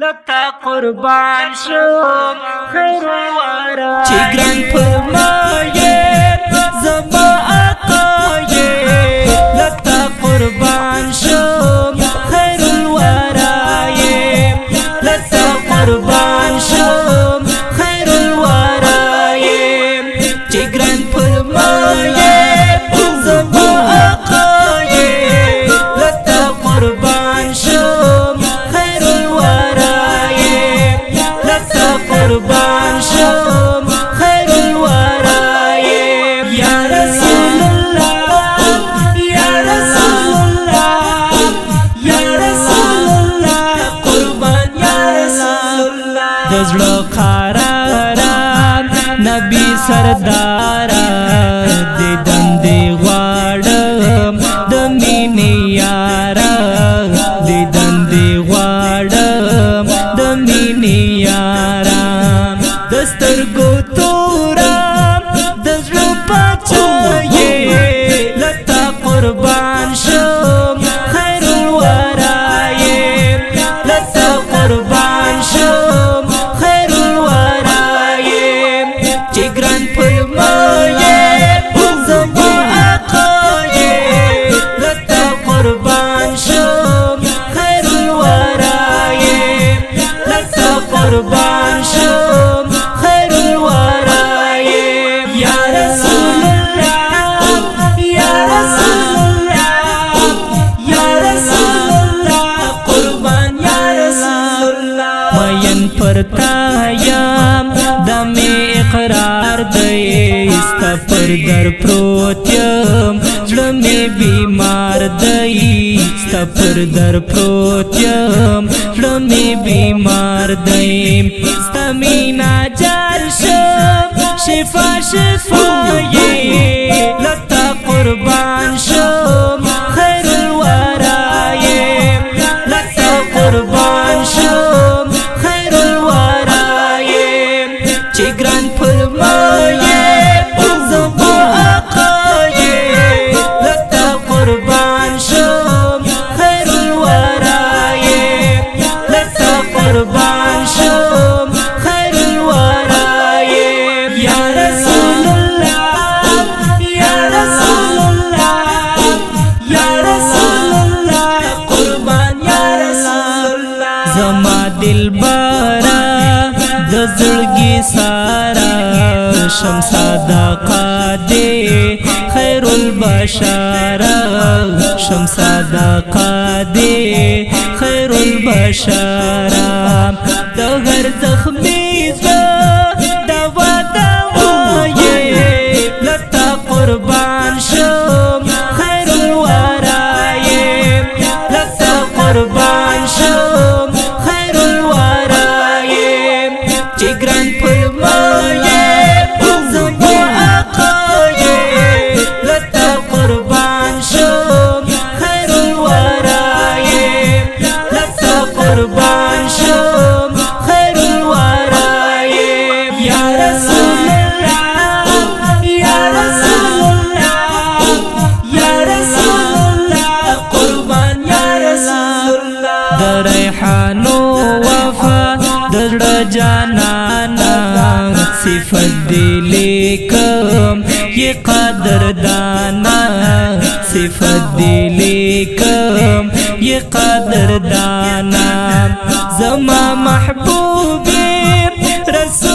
لتا قربان شم خیر الورا چی گران فرمایے زما آقا یہ لتا قربان شم خیر الورا یہ لتا قربان شم خیر الورا یہ چی گران فرمایے زما آقا یہ لتا قربان شم خیر الورا یہ لتا قربان شم خیر الورا یہ یا رسول اللہ یا رسول اللہ یا رسول اللہ قربان یا رسول اللہ دزلو قراران نبی سردارا دیدن دی غواړم د مینې یارا دیدن دی غواړم د مینې یارا د سترګو تورم د زړه پاچا یې لتا قربان شم خیر الورا یې لتا قربان شم خیر الورا یې چې ګران فرمایې زما آقا یې لتا قربان شم خیر الورا یې لتا قربان شم خیر الورا یې یا رسول الله یا رسول الله یا رسول الله قربان یا رسول الله مین پرتا یم دم اقرار دی ستا پر در پروت یم زړه می بیمار دی ستا پر در پروت یم زړه می بیمار دی ستا مینا جار شم شفا شفا یې لتا قربان شم خیر الورا یې لتا قربان شم خیر الورا یې چې ګران فرمایې زما آقا یې لتا قربان شم خیر الورا یې لتا قربان شم خیر الورا یې یا رسول الله یا رسول الله یا رسول الله قربان یا رسول الله زما دلبرا د زړګي سارا شم صدقه دې خیر البشر شم صدقه دې خیر البشر د هر زخمي زړه دوا دوا یې لتا قربان شم خیر الورا یې لتا قربان شم خیر الورا یې چې ګران فرمایې زما آقا یې لتا قربان شم خیر الورا یې لتا قربان شم خیر الورا یې یا رسول الله یا رسول الله یا رسول الله قربان یا رسول الله د ریحانو وفا د زړه جانانا صفت دی لیکم یہ قدر دانا صفت دی لیکم یہ قدر دانا زما محبوبی رسول